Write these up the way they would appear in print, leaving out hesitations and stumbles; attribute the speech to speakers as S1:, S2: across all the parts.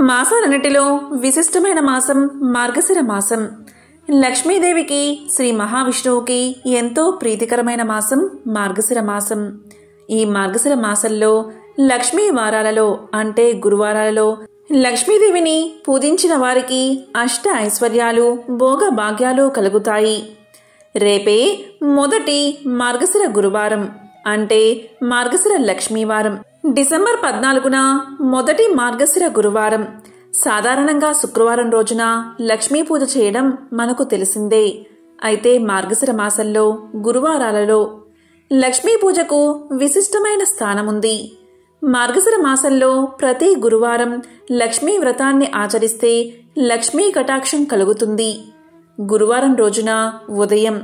S1: మాసాలన్నిటిలో విశిష్టమైన మాసం మార్గశిర మాసం. లక్ష్మీదేవికి శ్రీ మహావిష్ణువుకి ఎంతో ప్రీతికరమైన మాసం మార్గశిర మాసం. ఈ మార్గశిర మాసంలో లక్ష్మీ వారాలలో అంటే గురువారాలలో లక్ష్మీదేవిని పూజించిన వారికి అష్ట ఐశ్వర్యాలు భోగ భాగ్యాలు కలుగుతాయి. రేపే మొదటి మార్గశిర గురువారం అంటే మార్గశిర లక్ష్మీవారం. డిసెంబర్ 14న మొదటి మార్గశిర గురువారం. సాధారణంగా శుక్రవారం రోజున లక్ష్మీ పూజ చేయడం మనకు తెలిసిందే. అయితే మార్గశిర మాసంలో గురువారాలలో లక్ష్మీ పూజకు విశిష్టమైన స్థానముంది. మార్గశిర మాసంలో ప్రతి గురువారం లక్ష్మీ వ్రతాన్ని ఆచరిస్తే లక్ష్మీ కటాక్షం కలుగుతుంది. గురువారం రోజున ఉదయం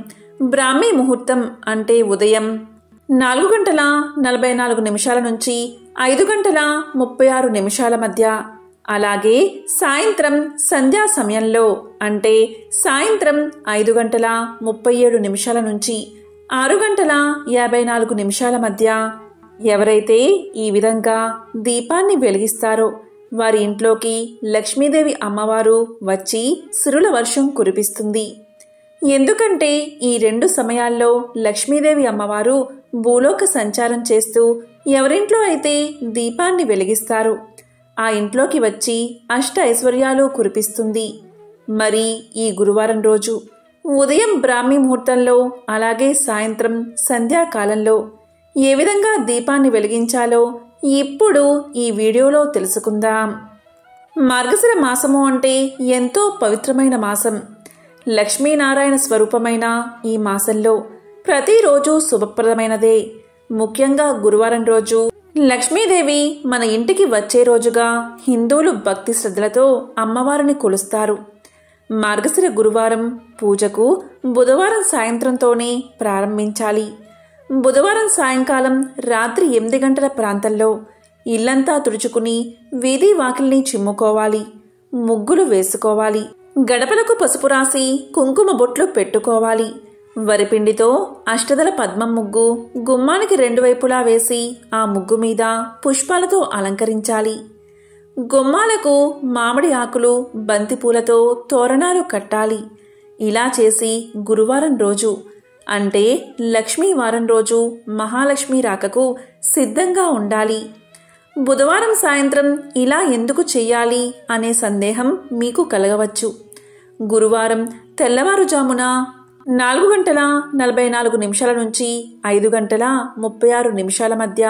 S1: బ్రాహ్మీ ముహూర్తం అంటే ఉదయం 4:44 నుంచి 5:36 మధ్య, అలాగే సాయంత్రం సంధ్యా సమయంలో అంటే సాయంత్రం 5:37 నుంచి 6:54 మధ్య ఎవరైతే ఈ విధంగా దీపాన్ని వెలిగిస్తారో వారి ఇంట్లోకి లక్ష్మీదేవి అమ్మవారు వచ్చి సిరుల వర్షం కురిపిస్తుంది. ఎందుకంటే ఈ రెండు సమయాల్లో లక్ష్మీదేవి అమ్మవారు భూలోక సంచారం చేస్తూ ఎవరింట్లో అయితే దీపాన్ని వెలిగిస్తారు ఆ ఇంట్లోకి వచ్చి అష్ట ఐశ్వర్యాలు కురిపిస్తుంది. మరి ఈ గురువారం రోజు ఉదయం బ్రాహ్మీ ముహూర్తంలో అలాగే సాయంత్రం సంధ్యాకాలంలో ఏ విధంగా దీపాన్ని వెలిగించాలో ఇప్పుడు ఈ వీడియోలో తెలుసుకుందాం. మార్గశిర మాసము అంటే ఎంతో పవిత్రమైన మాసం. లక్ష్మీనారాయణ స్వరూపమైన ఈ మాసంలో ప్రతిరోజు శుభప్రదమైనదే. ముఖ్యంగా గురువారం రోజు లక్ష్మీదేవి మన ఇంటికి వచ్చే రోజుగా హిందువులు భక్తి శ్రద్ధలతో అమ్మవారిని కొలుస్తారు. మార్గశిర గురువారం పూజకు బుధవారం సాయంత్రంతోనే ప్రారంభించాలి. బుధవారం సాయంకాలం రాత్రి 8 గంటల ప్రాంతంలో ఇల్లంతా తుడుచుకుని వీధి వాకిల్ని చిమ్ముకోవాలి, ముగ్గులు వేసుకోవాలి, గడపలకు పసుపు రాసి కుంకుమ బొట్లు పెట్టుకోవాలి. వరిపిండితో అష్టదళ పద్మం ముగ్గు గుమ్మానికి 2 వైపులా వేసి ఆ ముగ్గు మీద పుష్పాలతో అలంకరించాలి. గుమ్మాలకు మామిడి ఆకులు బంతిపూలతో తోరణాలు కట్టాలి. ఇలా చేసి గురువారం రోజు అంటే లక్ష్మీ వారం రోజు మహాలక్ష్మి రాకకు సిద్ధంగా ఉండాలి. బుధవారం సాయంత్రం ఇలా ఎందుకు చెయ్యాలి అనే సందేహం మీకు కలగవచ్చు. గురువారం తెల్లవారుజామున 4:44 నుంచి 5:36 మధ్య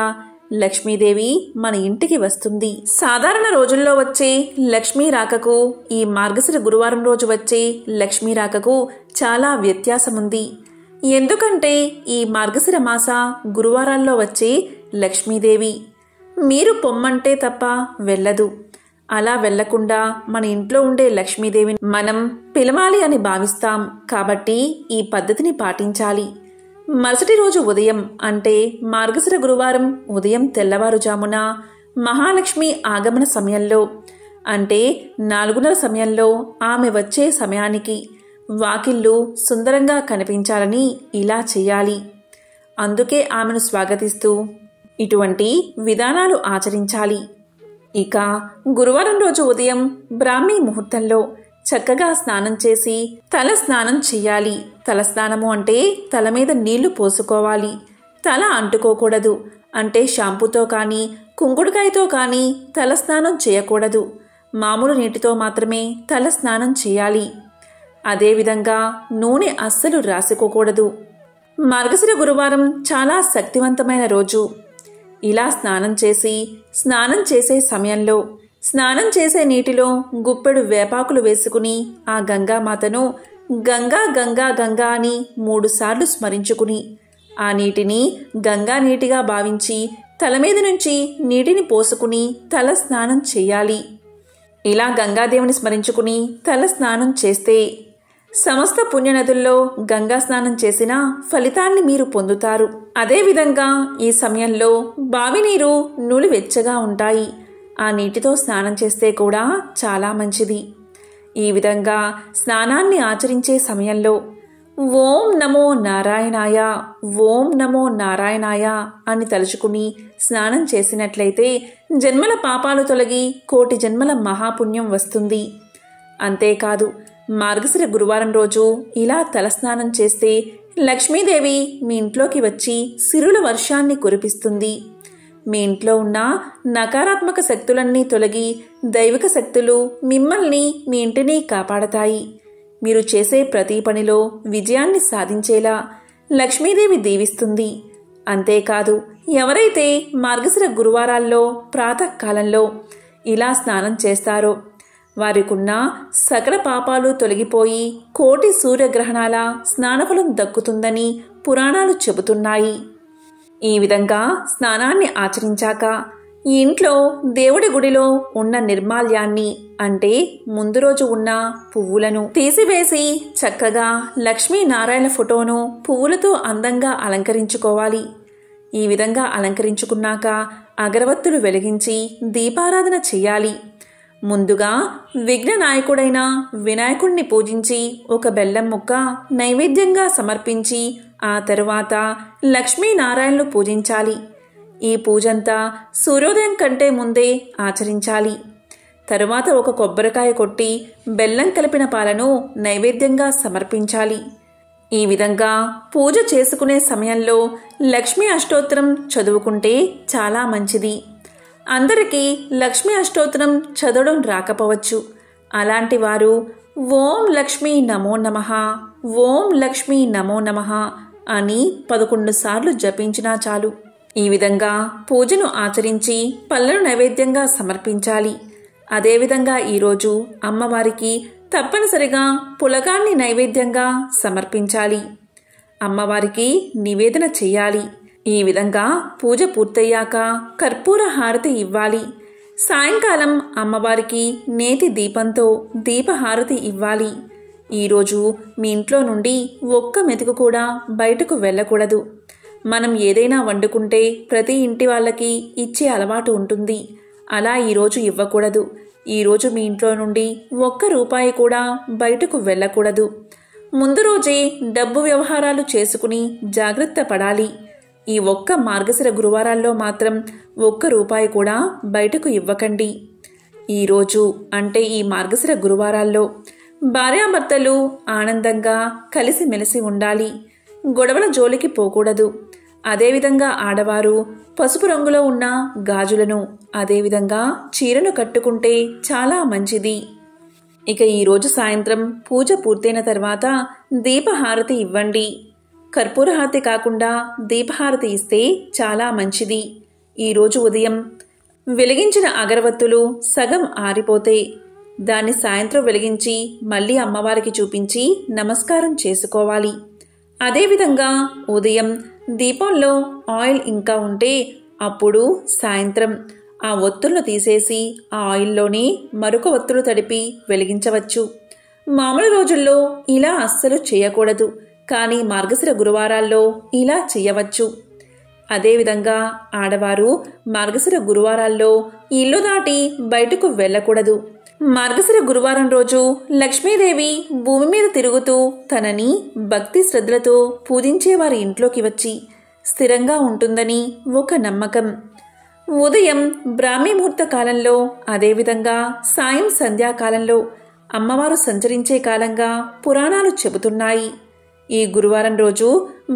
S1: లక్ష్మీదేవి మన ఇంటికి వస్తుంది. సాధారణ రోజుల్లో వచ్చే లక్ష్మీ రాకకు ఈ మార్గశిర గురువారం రోజు వచ్చే లక్ష్మీ రాకకు చాలా వ్యత్యాసముంది. ఎందుకంటే ఈ మార్గశిర మాస గురువారాల్లో వచ్చే లక్ష్మీదేవి మీరు పొమ్మంటే తప్ప వెళ్ళదు. అలా వెళ్లకుండా మన ఇంట్లో ఉండే లక్ష్మీదేవిని మనం పిలవాలి అని భావిస్తాం. కాబట్టి ఈ పద్ధతిని పాటించాలి. మరుసటి రోజు ఉదయం అంటే మార్గశిర గురువారం ఉదయం తెల్లవారుజామున మహాలక్ష్మి ఆగమన సమయంలో అంటే 4:30 సమయంలో ఆమె వచ్చే సమయానికి వాకిళ్ళు సుందరంగా కనిపించాలని ఇలా చేయాలి. అందుకే ఆమెను స్వాగతిస్తూ ఇటువంటి విధానాలు ఆచరించాలి. ఇక గురువారం రోజు ఉదయం బ్రాహ్మీ ముహూర్తంలో చక్కగా స్నానం చేసి తల స్నానం చెయ్యాలి. తల స్నానము అంటే తల మీద నీళ్లు పోసుకోవాలి. తల అంటుకోకూడదు. అంటే షాంపూతో కానీ కుంకుడుకాయతో కానీ తల స్నానం చేయకూడదు. మామూలు నీటితో మాత్రమే తల స్నానం చేయాలి. అదేవిధంగా నూనె అస్సలు రాసుకోకూడదు. మార్గశిర గురువారం చాలా శక్తివంతమైన రోజు. ఇలా స్నానం చేసే సమయంలో స్నానం చేసే నీటిలో గుప్పెడు వేపాకులు వేసుకుని ఆ గంగామాతను గంగా గంగా గంగా అని 3 సార్లు స్మరించుకుని ఆ నీటిని గంగా నీటిగా భావించి తల మీద నుంచి నీటిని పోసుకుని తల స్నానం చేయాలి. ఇలా గంగాదేవిని స్మరించుకుని తల స్నానం చేస్తే సమస్త పుణ్యనదుల్లో గంగా స్నానం చేసిన ఫలితాన్ని మీరు పొందుతారు. అదేవిధంగా ఈ సమయంలో బావి నీరు నులివెచ్చగా ఉంటాయి. ఆ నీటితో స్నానం చేస్తే కూడా చాలా మంచిది. ఈ విధంగా స్నానాన్ని ఆచరించే సమయంలో ఓం నమో నారాయణాయ, ఓం నమో నారాయణాయ అని తలుచుకుని స్నానం చేసినట్లయితే జన్మల పాపాలు తొలగి కోటి జన్మల మహాపుణ్యం వస్తుంది. అంతేకాదు, మార్గశిర గురువారం రోజు ఇలా తలస్నానం చేస్తే లక్ష్మీదేవి మీ ఇంట్లోకి వచ్చి సిరుల వర్షాన్ని కురిపిస్తుంది. మీ ఇంట్లో ఉన్న నకారాత్మక శక్తులన్నీ తొలగి దైవిక శక్తులు మిమ్మల్ని, మీ ఇంటిని కాపాడతాయి. మీరు చేసే ప్రతి పనిలో విజయాన్ని సాధించేలా లక్ష్మీదేవి దీవిస్తుంది. అంతేకాదు, ఎవరైతే మార్గశిర గురువారాల్లో ప్రాతకాలంలో ఇలా స్నానం చేస్తారో వారికున్న సకల పాపాలు తొలగిపోయి కోటి సూర్యగ్రహణాల స్నానఫలం దక్కుతుందని పురాణాలు చెబుతున్నాయి. ఈ విధంగా స్నానాన్ని ఆచరించాక ఈ ఇంట్లో దేవుడి గుడిలో ఉన్న నిర్మాల్యాన్ని, అంటే ముందు రోజు ఉన్న పువ్వులను తీసివేసి చక్కగా లక్ష్మీనారాయణ ఫోటోను పువ్వులతో అందంగా అలంకరించుకోవాలి. ఈ విధంగా అలంకరించుకున్నాక అగరవత్తులు వెలిగించి దీపారాధన చేయాలి. ముందుగా విఘ్ననాయకుడైన వినాయకుడిని పూజించి ఒక బెల్లం ముక్క నైవేద్యంగా సమర్పించి ఆ తరువాత లక్ష్మీనారాయణను పూజించాలి. ఈ పూజంతా సూర్యోదయం కంటే ముందే ఆచరించాలి. తరువాత ఒక కొబ్బరికాయ కొట్టి బెల్లం కలిపిన పాలను నైవేద్యంగా సమర్పించాలి. ఈ విధంగా పూజ చేసుకునే సమయంలో లక్ష్మీ అష్టోత్తరం చదువుకుంటే చాలా మంచిది. అందరికీ లక్ష్మీ అష్టోత్తరం చదవడం రాకపోవచ్చు. అలాంటి వారు ఓం లక్ష్మీ నమో నమః, ఓం లక్ష్మీ నమో నమః అని 11 సార్లు జపించినా చాలు. ఈ విధంగా పూజను ఆచరించి పళ్ళను నైవేద్యంగా సమర్పించాలి. అదేవిధంగా ఈరోజు అమ్మవారికి తప్పనిసరిగా పులగాన్ని నైవేద్యంగా సమర్పించాలి. అమ్మవారికి నివేదన చెయ్యాలి. ఈ విధంగా పూజ పూర్తయ్యాక కర్పూర హారతి ఇవ్వాలి. సాయంకాలం అమ్మవారికి నేతి దీపంతో దీపహారతి ఇవ్వాలి. ఈరోజు మీ ఇంట్లో నుండి ఒక్క మెతుకు కూడా బయటకు వెళ్ళకూడదు. మనం ఏదైనా వండుకుంటే ప్రతి ఇంటి వాళ్ళకి ఇచ్చే అలవాటు ఉంటుంది. అలా ఈరోజు ఇవ్వకూడదు. ఈరోజు మీ ఇంట్లో నుండి ఒక్క రూపాయి కూడా బయటకు వెళ్ళకూడదు. ముందు రోజే డబ్బు వ్యవహారాలు చేసుకుని జాగ్రత్త పడాలి. ఈ ఒక్క మార్గశిర గురువారాల్లో మాత్రం ఒక్క రూపాయి కూడా బయటకు ఇవ్వకండి. ఈరోజు అంటే ఈ మార్గశిర గురువారాల్లో భార్యాభర్తలు ఆనందంగా కలిసిమెలిసి ఉండాలి. గొడవల జోలికి పోకూడదు. అదేవిధంగా ఆడవారు పసుపు రంగులో ఉన్న గాజులను, అదేవిధంగా చీరను కట్టుకుంటే చాలా మంచిది. ఇక ఈరోజు సాయంత్రం పూజ పూర్తయిన తర్వాత దీపహారతి ఇవ్వండి. కర్పూర హారతి కాకుండా దీపహారతి ఇస్తే చాలా మంచిది. ఈరోజు ఉదయం వెలిగించిన అగరవత్తులు సగం ఆరిపోతే దాన్ని సాయంత్రం వెలిగించి మళ్ళీ అమ్మవారికి చూపించి నమస్కారం చేసుకోవాలి. అదేవిధంగా ఉదయం దీపంలో ఆయిల్ ఇంకా ఉంటే అప్పుడు సాయంత్రం ఆ ఒత్తులను తీసేసి ఆ ఆయిల్లోనే మరొక ఒత్తులు తడిపి వెలిగించవచ్చు. మామూలు రోజుల్లో ఇలా అస్సలు చేయకూడదు, కానీ మార్గశిర గురువారాల్లో ఇలా చేయవచ్చు. అదేవిధంగా ఆడవారు మార్గశిర గురువారాల్లో ఇల్లు దాటి బయటకు వెళ్ళకూడదు. మార్గశిర గురువారం రోజు లక్ష్మీదేవి భూమి మీద తిరుగుతూ తనని భక్తి శ్రద్ధలతో పూజించే వారి ఇంట్లోకి వచ్చి స్థిరంగా ఉంటుందని ఒక నమ్మకం. ఉదయం బ్రాహ్మీ ముహూర్త కాలంలో, అదేవిధంగా సాయం సంధ్యాకాలంలో అమ్మవారు సంచరించే కాలంగా పురాణాలు చెబుతున్నాయి. ఈ గురువారం రోజు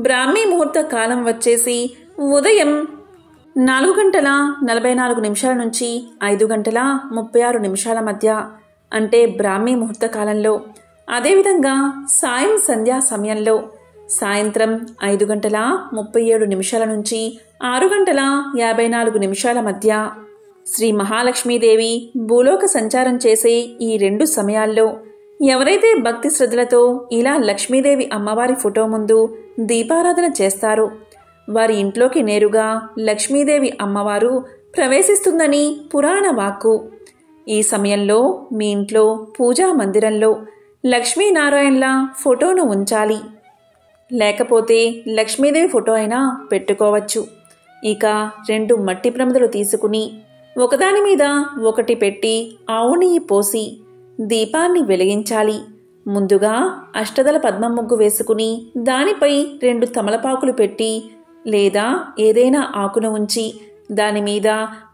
S1: బ్రాహ్మీ ముహూర్త కాలం వచ్చేసి ఉదయం 4:44 నుంచి 5:36 మధ్య, అంటే బ్రాహ్మీ ముహూర్త కాలంలో. అదేవిధంగా సాయం సంధ్యా సమయంలో సాయంత్రం 5:37 నుంచి 6:54 మధ్య. శ్రీ మహాలక్ష్మీదేవి భూలోక సంచారం చేసే ఈ 2 సమయాల్లో ఎవరైతే భక్తి శ్రద్ధలతో ఇలా లక్ష్మీదేవి అమ్మవారి ఫోటో ముందు దీపారాధన చేస్తారో వారి ఇంట్లోకి నేరుగా లక్ష్మీదేవి అమ్మవారు ప్రవేశిస్తుందని పురాణ వాక్కు. ఈ సమయంలో మీ ఇంట్లో పూజా మందిరంలో లక్ష్మీనారాయణల ఫోటోను ఉంచాలి. లేకపోతే లక్ష్మీదేవి ఫోటో అయినా పెట్టుకోవచ్చు. ఇక 2 మట్టి ప్రమిదలు తీసుకుని ఒకదాని మీద ఒకటి పెట్టి ఆవు నెయ్యి పోసి దీపాన్ని వెలిగించాలి. ముందుగా అష్టదళ పద్మం ముగ్గు వేసుకుని దానిపై 2 తమలపాకులు పెట్టి లేదా ఏదైనా ఆకును ఉంచి దానిమీద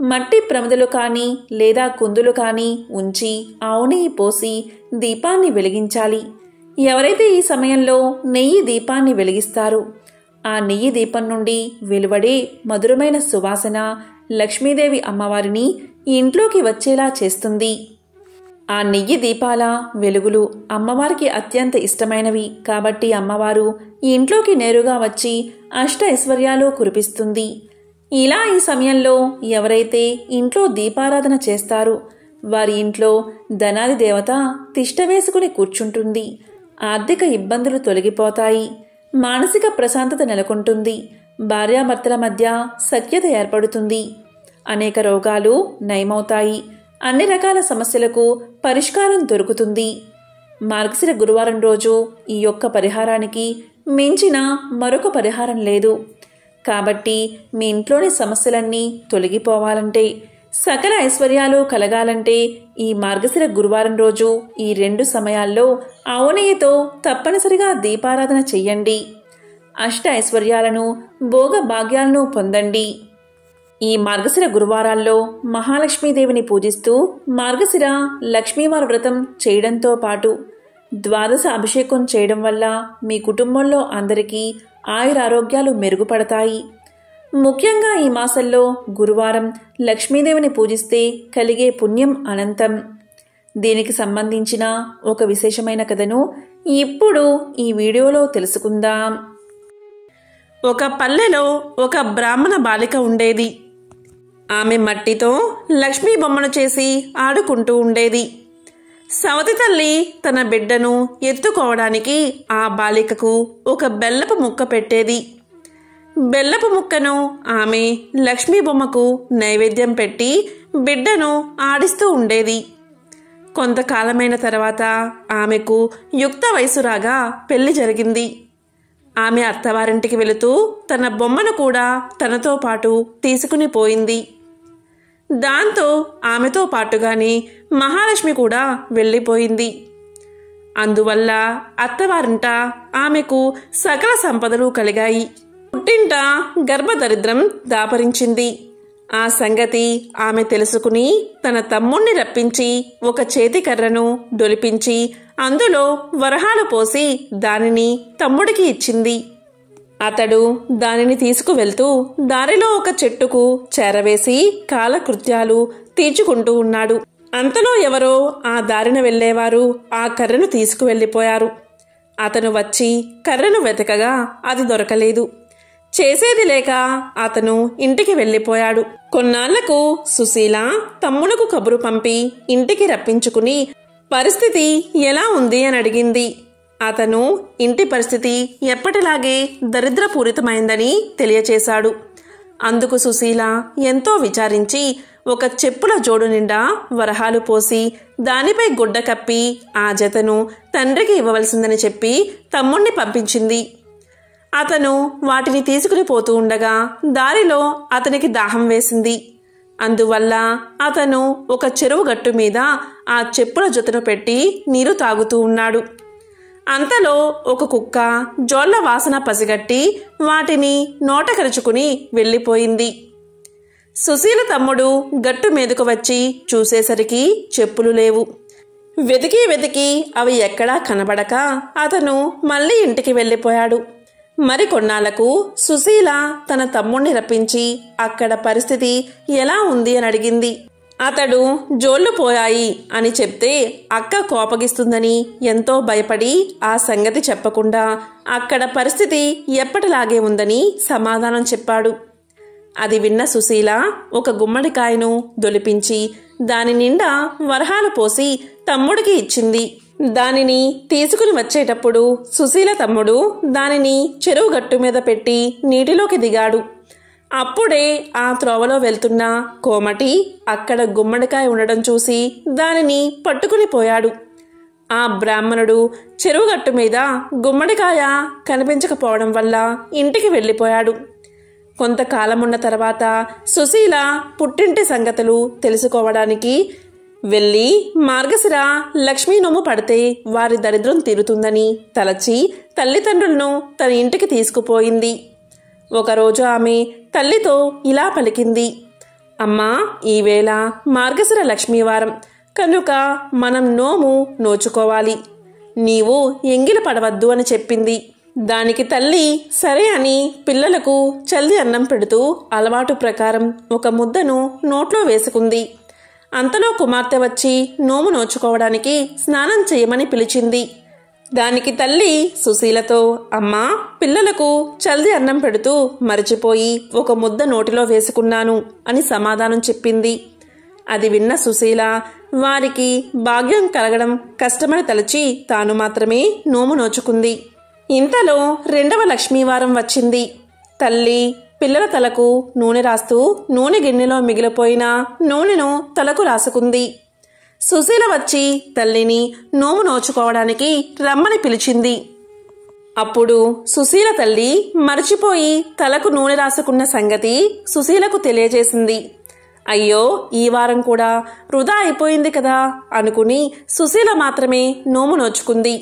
S1: మట్టి ప్రమిదలు కానీ లేదా కుందులు కానీ ఉంచి ఆవు నెయ్యి పోసి దీపాన్ని వెలిగించాలి. ఎవరైతే ఈ సమయంలో నెయ్యి దీపాన్ని వెలిగిస్తారో ఆ నెయ్యి దీపం నుండి వెలువడే మధురమైన సువాసన లక్ష్మీదేవి అమ్మవారిని ఇంట్లోకి వచ్చేలా చేస్తుంది. ఆ నెయ్యి దీపాల వెలుగులు అమ్మవారికి అత్యంత ఇష్టమైనవి కాబట్టి అమ్మవారు ఇంట్లోకి నేరుగా వచ్చి అష్ట ఐశ్వర్యాలు కురిపిస్తుంది. ఇలా ఈ సమయంలో ఎవరైతే ఇంట్లో దీపారాధన చేస్తారో వారి ఇంట్లో ధనాది దేవత తిష్ట వేసుకుని కూర్చుంటుంది. ఆర్థిక ఇబ్బందులు తొలగిపోతాయి. మానసిక ప్రశాంతత నెలకొంటుంది. భార్యాభర్తల మధ్య సఖ్యత ఏర్పడుతుంది. అనేక రోగాలు నయమవుతాయి. అన్ని రకాల సమస్యలకు పరిష్కారం దొరుకుతుంది. మార్గశిర గురువారం రోజు ఈ యొక్క పరిహారానికి మించిన మరొక పరిహారం లేదు. కాబట్టి మీ ఇంట్లోని సమస్యలన్నీ తొలగిపోవాలంటే, సకల ఐశ్వర్యాలు కలగాలంటే ఈ మార్గశిర గురువారం రోజు ఈ 2 సమయాల్లో ఆవు నెయ్యితో తప్పనిసరిగా దీపారాధన చెయ్యండి. అష్ట ఐశ్వర్యాలను భోగ భాగ్యాలను పొందండి. ఈ మార్గశిర గురువారాల్లో మహాలక్ష్మీదేవిని పూజిస్తూ మార్గశిర లక్ష్మీవార వ్రతం చేయడంతో పాటు ద్వాదశ అభిషేకం చేయడం వల్ల మీ కుటుంబంలో అందరికీ ఆయురారోగ్యాలు మెరుగుపడతాయి. ముఖ్యంగా ఈ మాసంలో గురువారం లక్ష్మీదేవిని పూజిస్తే కలిగే పుణ్యం అనంతం. దీనికి సంబంధించిన ఒక విశేషమైన కథను ఇప్పుడు ఈ వీడియోలో తెలుసుకుందాం. ఒక పల్లెలో ఒక బ్రాహ్మణ బాలిక ఉండేది. ఆమె మట్టితో లక్ష్మీ బొమ్మను చేసి ఆడుకుంటూ ఉండేది. సవతి తల్లి తన బిడ్డను ఎత్తుకోవడానికి ఆ బాలికకు ఒక బెల్లపు ముక్క పెట్టేది. బెల్లపు ముక్కను ఆమె లక్ష్మీ బొమ్మకు నైవేద్యం పెట్టి బిడ్డను ఆడిస్తూ ఉండేది. కొంతకాలమైన తర్వాత ఆమెకు యుక్త వయసు రాగా పెళ్లి జరిగింది. ఆమె అత్తవారింటికి వెళుతూ తన బొమ్మను కూడా తనతో పాటు తీసుకుని పోయింది. దాంతో ఆమెతో పాటుగానే మహాలక్ష్మి కూడా వెళ్ళిపోయింది. అందువల్ల అత్తవారింట ఆమెకు సకల సంపదలు కలిగాయి. పుట్టింట గర్భదరిద్రం దాపరించింది. ఆ సంగతి ఆమె తెలుసుకుని తన తమ్ముణ్ణి రప్పించి ఒక చేతి కర్రను దొలిపించి అందులో వరహాలు పోసి దానిని తమ్ముడికి ఇచ్చింది. అతడు దానిని తీసుకువెళ్తూ దారిలో ఒక చెట్టుకు చేరవేసి కాలకృత్యాలు తీర్చుకుంటూ ఉన్నాడు. అంతలో ఎవరో ఆ దారిన వెళ్లేవారు ఆ కర్రను తీసుకువెళ్లిపోయారు. అతను వచ్చి కర్రను వెతకగా అది దొరకలేదు. చేసేది లేక అతను ఇంటికి వెళ్ళిపోయాడు. కొన్నాళ్లకు సుశీల తమ్ముడుకు కబురు పంపి ఇంటికి రప్పించుకుని పరిస్థితి ఎలా ఉంది అని అడిగింది. అతను ఇంటి పరిస్థితి ఎప్పటిలాగే దరిద్రపూరితమైందని తెలియచేశాడు. అందుకు సుశీల ఎంతో విచారించి ఒక చెప్పుల జోడు నిండా వరహాలు పోసి దానిపై గుడ్డ కప్పి ఆ జతను తండ్రికి ఇవ్వవలసిందని చెప్పి తమ్ముణ్ణి పంపించింది. అతను వాటిని తీసుకుని పోతూ ఉండగా దారిలో అతనికి దాహం వేసింది. అందువల్ల అతను ఒక చెరువు గట్టు మీద ఆ చెప్పుల జతను పెట్టి నీరు తాగుతూ ఉన్నాడు. అంతలో ఒక కుక్క జోళ్ల వాసన పసిగట్టి వాటిని నోట కరుచుకుని వెళ్ళిపోయింది. సుశీల తమ్ముడు గట్టు మీదకు వచ్చి చూసేసరికి చెప్పులు లేవు. వెతికి వెతికి అవి ఎక్కడా కనబడక అతను మళ్ళీ ఇంటికి వెళ్ళిపోయాడు. మరికొన్నాళ్లకు సుశీల తన తమ్ముణ్ణి రప్పించి అక్కడ పరిస్థితి ఎలా ఉంది అని అడిగింది. అతడు జోళ్లు పోయాయి అని చెప్తే అక్క కోపగిస్తుందని ఎంతో భయపడి ఆ సంగతి చెప్పకుండా అక్కడ పరిస్థితి ఎప్పటిలాగే ఉందని సమాధానం చెప్పాడు. అది విన్న సుశీల ఒక గుమ్మడికాయను దొలిపించి దాని నిండా వరహాలు పోసి తమ్ముడికి ఇచ్చింది. దానిని తీసుకుని వచ్చేటప్పుడు సుశీల తమ్ముడు దానిని చెరువు గట్టు మీద పెట్టి నీటిలోకి దిగాడు. అప్పుడే ఆ త్రోవలో వెళ్తున్న కోమటి అక్కడ గుమ్మడికాయ ఉండడం చూసి దానిని పట్టుకుని పోయాడు. ఆ బ్రాహ్మణుడు చెరువుగట్టు మీద గుమ్మడికాయ కనిపించకపోవడం వల్ల ఇంటికి వెళ్ళిపోయాడు. కొంతకాలమున్న తర్వాత సుశీల పుట్టింటి సంగతులు తెలుసుకోవడానికి వెళ్ళి మార్గశిర లక్ష్మీ నోము పడితే వారి దరిద్రం తీరుతుందని తలచి తల్లిదండ్రులను తన ఇంటికి తీసుకుపోయింది. ఒకరోజు ఆమె తల్లితో ఇలా పలికింది, అమ్మా, ఈవేళ మార్గశిర లక్ష్మీవారం కనుక మనం నోము నోచుకోవాలి. నీవు ఎంగిలి పడవద్దు అని చెప్పింది. దానికి తల్లి సరే అని పిల్లలకు చల్లి అన్నం పెడుతూ అలవాటు ప్రకారం ఒక ముద్దను నోట్లో వేసుకుంది. అంతలో కుమార్తె వచ్చి నోము నోచుకోవడానికి స్నానం చేయమని పిలిచింది. దానికి తల్లి సుశీలతో, అమ్మా, పిల్లలకు చల్లి అన్నం పెడుతూ మరిచిపోయి ఒక ముద్ద నోటిలో వేసుకున్నాను అని సమాధానం చెప్పింది. అది విన్న సుశీల వారికి భాగ్యం కలగడం కష్టమని తలచి తాను మాత్రమే నోము నోచుకుంది. ఇంతలో 2వ లక్ష్మీవారం వచ్చింది. తల్లి పిల్లల తలకు నూనె రాస్తూ నూనె గిన్నెలో మిగిలిపోయిన నూనెను తలకు రాసుకుంది. సుశీల వచ్చి తల్లిని నోము నోచుకోవడానికి రమ్మని పిలిచింది. అప్పుడు సుశీల తల్లి మరచిపోయి తలకు నూనె రాసుకున్న సంగతి సుశీలకు తెలియజేసింది. అయ్యో, ఈ వారం కూడా వృధా అయిపోయింది కదా అనుకుని సుశీల మాత్రమే నోము నోచుకుంది.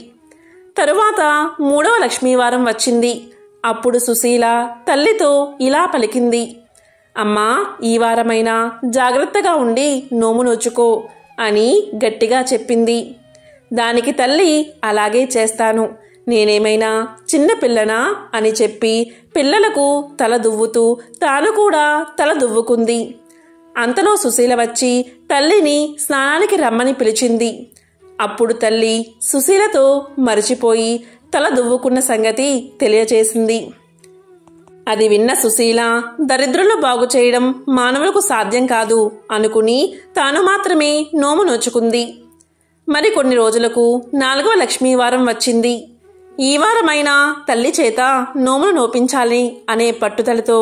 S1: తరువాత 3వ లక్ష్మీవారం వచ్చింది. అప్పుడు సుశీల తల్లితో ఇలా పలికింది, అమ్మా, ఈ వారమైనా జాగ్రత్తగా ఉండి నోము నోచుకో అని గట్టిగా చెప్పింది. దానికి తల్లి అలాగే చేస్తాను, నేనేమైనా చిన్నపిల్లనా అని చెప్పి పిల్లలకు తల దువ్వుతూ తాను కూడా తల దువ్వుకుంది. అంతలో సుశీల వచ్చి తల్లిని స్నానానికి రమ్మని పిలిచింది. అప్పుడు తల్లి సుశీలతో మరిచిపోయి తల దువ్వుకున్న సంగతి తెలియచేసింది. అది విన్న సుశీల దరిద్రులను బాగు చేయడం మానవులకు సాధ్యం కాదు అనుకుని తాను మాత్రమే నోము నోచుకుంది. మరికొన్ని రోజులకు 4వ లక్ష్మీవారం వచ్చింది. ఈ వారమైనా తల్లి చేత నోమును నోపించాలి అనే పట్టుదలతో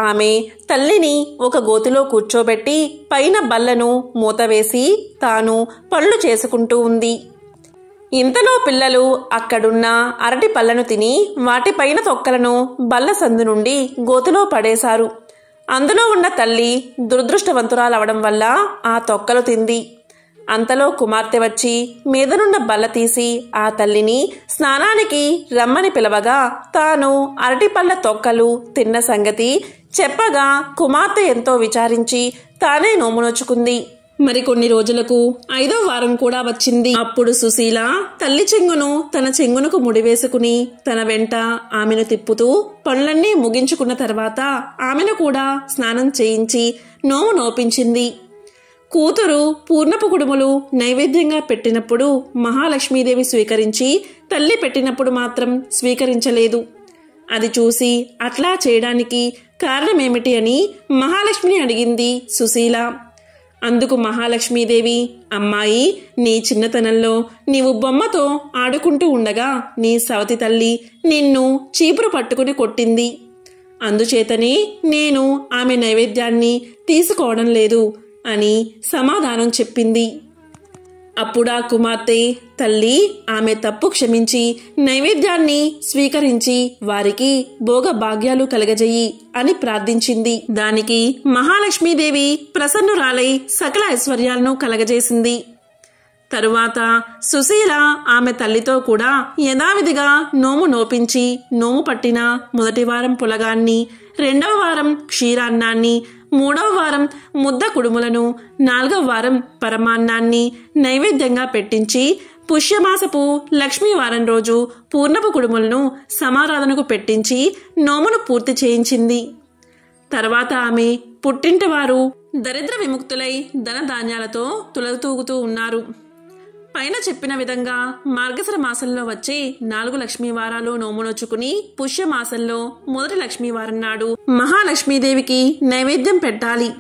S1: ఆమె తల్లిని ఒక గోతిలో కూర్చోబెట్టి పైన బల్లను మూతవేసి తాను పళ్ళు చేసుకుంటూ ఉంది. ఇంతలో పిల్లలు అక్కడున్న అరటి పళ్ళను తిని వాటిపైన తొక్కలను బల్ల సందు నుండి గోతిలో పడేశారు. అందులో ఉన్న తల్లి దురదృష్టవంతురాలవడం వల్ల ఆ తొక్కలు తింది. అంతలో కుమార్తె వచ్చి మీదనున్న బల్ల తీసి ఆ తల్లిని స్నానానికి రమ్మని పిలవగా తాను అరటిపళ్ళ తొక్కలు తిన్న సంగతి చెప్పగా కుమార్తె ఎంతో విచారించి తానే నోము నోచుకుంది. మరికొన్ని రోజులకు 5వ వారం కూడా వచ్చింది. అప్పుడు సుశీల తల్లి చెంగును తన చెంగునకు ముడివేసుకుని తన వెంట ఆమెను తిప్పుతూ పనులన్నీ ముగించుకున్న తర్వాత ఆమెను కూడా స్నానం చేయించి నోము నోపించింది. కూతురు పూర్ణపు కుడుములు నైవేద్యంగా పెట్టినప్పుడు మహాలక్ష్మీదేవి స్వీకరించి తల్లి పెట్టినప్పుడు మాత్రం స్వీకరించలేదు. అది చూసి అట్లా చేయడానికి కారణమేమిటి అని మహాలక్ష్మిని అడిగింది సుశీల. అందుకు మహాలక్ష్మీదేవి, అమ్మాయి, నీ చిన్నతనంలో నీవు బొమ్మతో ఆడుకుంటూ ఉండగా నీ సవతి తల్లి నిన్ను చీపురు పట్టుకుని కొట్టింది. అందుచేతనే నేను ఆమె నైవేద్యాన్ని తీసుకోవడం లేదు అని సమాధానం చెప్పింది. అప్పుడా కుమార్తె తల్లి ఆమె తప్పు క్షమించి నైవేద్యాన్ని స్వీకరించి వారికి భోగ భాగ్యాలు కలగజేయి అని ప్రార్థించింది. దానికి మహాలక్ష్మీదేవి ప్రసన్నురాలై సకల ఐశ్వర్యాలను కలగజేసింది. తరువాత సుశీల ఆమె తల్లితో కూడా యథావిధిగా నోము నోపించి నోము పట్టిన మొదటి వారం పులగాన్ని, 2వ వారం క్షీరాన్నాన్ని, 3వ వారం ముద్ద కుడుములను, 4వ వారం పరమాన్నాన్ని నైవేద్యంగా పెట్టించి పుష్యమాసపు లక్ష్మీవారం రోజు పూర్ణపు కుడుములను సమారాధనకు పెట్టించి నోమును పూర్తి చేయించింది. తర్వాత ఆమె పుట్టింటి వారు దరిద్ర విముక్తులై ధనధాన్యాలతో తులతూగుతూ ఉన్నారు. పైన చెప్పిన విధంగా మార్గశిర మాసంలో వచ్చే 4 లక్ష్మీవారాలు నోము నోచుకుని పుష్యమాసంలో మొదటి లక్ష్మీవారం నాడు మహాలక్ష్మీదేవికి నైవేద్యం పెట్టాలి.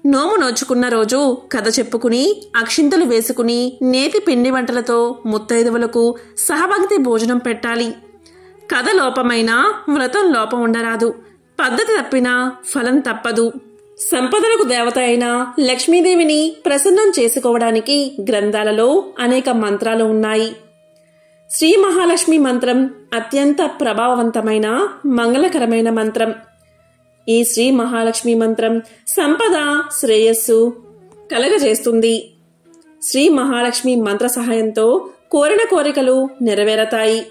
S1: నోము నోచుకున్న రోజు కథ చెప్పుకుని అక్షింతలు వేసుకుని నేతి పిండి వంటలతో ముత్తైదువులకు సహభక్తి భోజనం పెట్టాలి. కథ లోపమైనా వ్రతం లోపం ఉండరాదు. పద్ధతి తప్పినా ఫలం తప్పదు. సంపదలకు దేవత అయిన లక్ష్మీదేవిని ప్రసన్నం చేసుకోవడానికి గ్రంథాలలో అనేక మంత్రాలు ఉన్నాయి. శ్రీ మహాలక్ష్మి మంత్రం అత్యంత ప్రభావవంతమైన మంగళకరమైన మంత్రం. ఈ శ్రీ మహాలక్ష్మి మంత్రం సంపద శ్రేయస్సు కలగజేస్తుంది. శ్రీ మహాలక్ష్మి మంత్ర సహాయంతో కోరిన కోరికలు నెరవేరతాయి.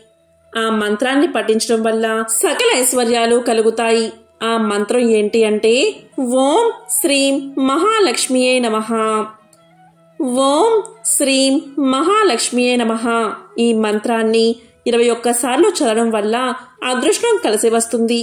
S1: ఆ మంత్రాన్ని పఠించడం వల్ల సకల ఐశ్వర్యాలు కలుగుతాయి. ఆ మంత్రం ఏంటి అంటే ఓం శ్రీం మహాలక్ష్మియే నమః. ఓం శ్రీం మహాలక్ష్మియే నమః. ఈ మంత్రాన్ని 21 సార్లు చదవడం వల్ల అదృష్టం కలిసి వస్తుంది.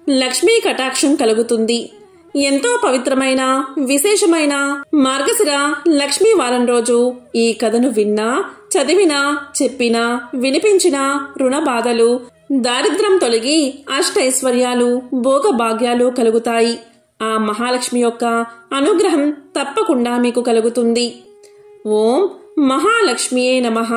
S1: లక్ష్మీ కటాక్షం కలుగుతుంది. ఎంతో పవిత్రమైన విశేషమైన మార్గశిర లక్ష్మీ వారం రోజు ఈ కథను విన్నా, చదివినా, చెప్పినా, వినిపించినా రుణ బాధలు, దారిద్ర్యం తొలగి అష్టైశ్వర్యాలు, భోగభాగ్యాలు కలుగుతాయి. ఆ మహాలక్ష్మి యొక్క అనుగ్రహం తప్పకుండా మీకు కలుగుతుంది. ఓం మహాలక్ష్మియే నమః.